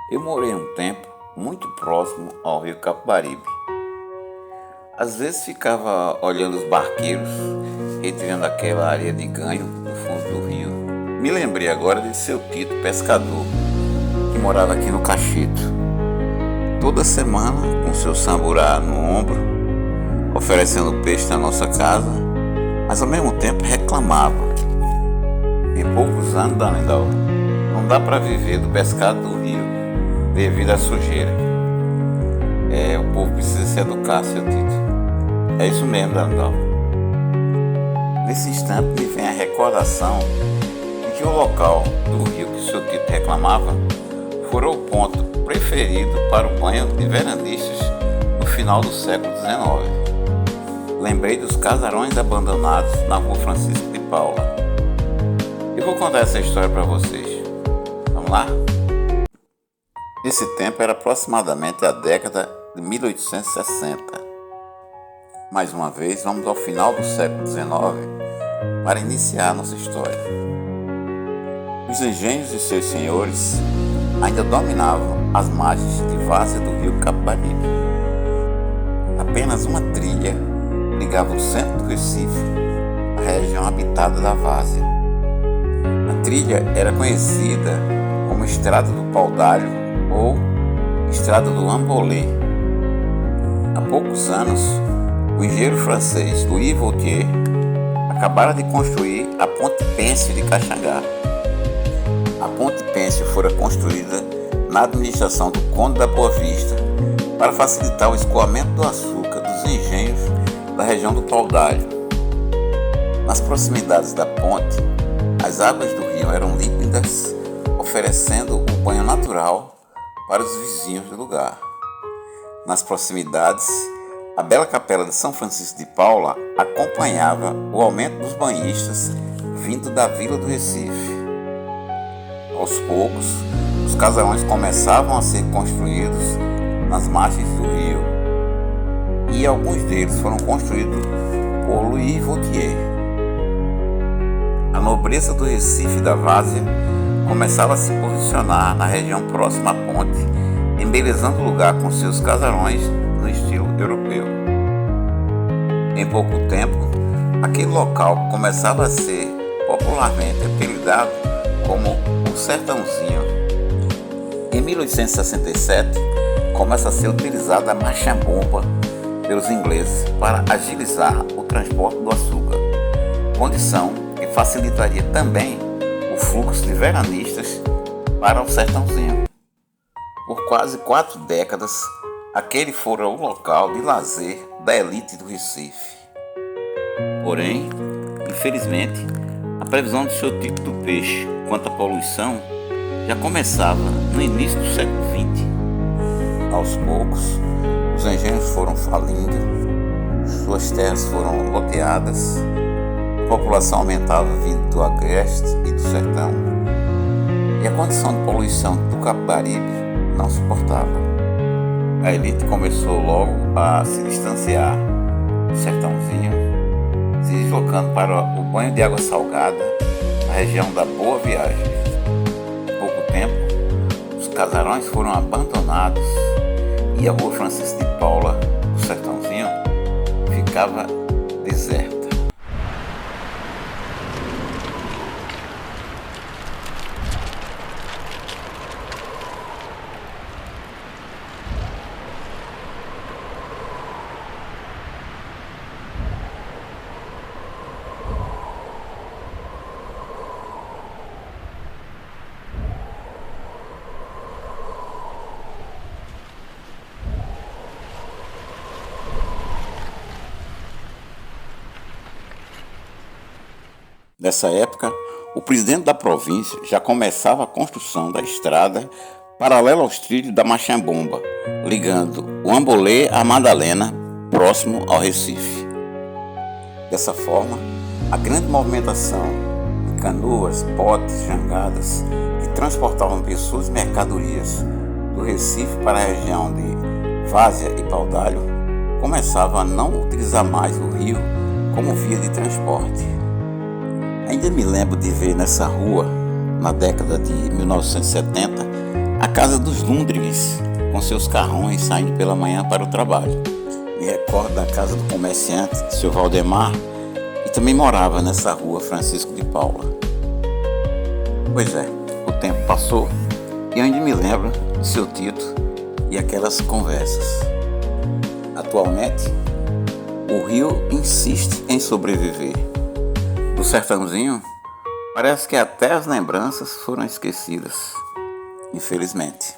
Eu morei um tempo muito próximo ao rio Capibaribe. Às vezes ficava olhando os barqueiros retirando aquela areia de ganho do fundo do rio. Me lembrei agora de seu Tito, pescador, que morava aqui no Cachito. Toda semana, com seu samburá no ombro, oferecendo peixe na nossa casa, mas ao mesmo tempo reclamava. Em poucos anos, Danidal, não dá para viver do pescado do rio devido à sujeira. O povo precisa se educar, seu Tito. É isso mesmo, Danidal. Nesse instante me vem a recordação de que o local do rio que o seu Tito reclamava fora o ponto preferido para o banho de verandices no final do século XIX. Lembrei dos casarões abandonados na rua Francisco de Paula. E vou contar essa história para vocês. Vamos lá? Esse tempo era aproximadamente a década de 1860. Mais uma vez, vamos ao final do século XIX para iniciar nossa história. Os engenhos e seus senhores ainda dominavam as margens de várzea do rio Capibaribe. Apenas uma trilha ligava o centro do Recife à região habitada da várzea. A trilha era conhecida como Estrada do Pau-d'Alho ou Estrada do Ambolé. Há poucos anos, o engenheiro francês Louis Vautier acabara de construir a Ponte Pêncil de Caxangá. A Ponte Pêncil fora construída na administração do Conde da Boa Vista para facilitar o escoamento do açúcar dos engenhos da região do Pau-d'Alho. Nas proximidades da ponte, as águas do rio eram límpidas, oferecendo um banho natural para os vizinhos do lugar. Nas proximidades, a bela capela de São Francisco de Paula acompanhava o aumento dos banhistas vindo da vila do Recife. Aos poucos, os casarões começavam a ser construídos nas margens do rio, e alguns deles foram construídos por Louis Vautier. A nobreza do Recife e da várzea começava a se posicionar na região próxima à ponte, embelezando o lugar com seus casarões no estilo europeu. Em pouco tempo, aquele local começava a ser popularmente apelidado como o Sertãozinho. Em 1867, começa a ser utilizada a marcha-bomba pelos ingleses para agilizar o transporte do açúcar, condição que facilitaria também o fluxo de veranistas para o Sertãozinho. Por quase 4 décadas, aquele fora o local de lazer da elite do Recife. Porém, infelizmente, a previsão do seu Tito do Peixe quanto à poluição já começava no início do século XX. Aos poucos, os engenhos foram falindo, suas terras foram loteadas, a população aumentava vindo do agreste e do sertão, e a condição de poluição do Capibaribe não suportava. A elite começou logo a se distanciar do sertãozinho, se deslocando para o banho de água salgada na região da Boa Viagem. Em pouco tempo, os casarões foram abandonados e a rua Francisco de Paula, do sertãozinho, ficava deserta. Nessa época, o presidente da província já começava a construção da estrada paralela aos trilhos da marcha-bomba, ligando o Ambolé à Madalena, próximo ao Recife. Dessa forma, a grande movimentação de canoas, botes, jangadas que transportavam pessoas e mercadorias do Recife para a região de Várzea e Pau-d'Alho começava a não utilizar mais o rio como via de transporte. Ainda me lembro de ver nessa rua, na década de 1970, A casa dos Lundrives, com seus carrões saindo pela manhã para o trabalho. Me recordo da casa do comerciante, seu Valdemar, que também morava nessa rua Francisco de Paula. Pois é, o tempo passou e ainda me lembro de seu Tito e aquelas conversas. Atualmente, o Rio insiste em sobreviver. Do sertãozinho, parece que até as lembranças foram esquecidas, infelizmente.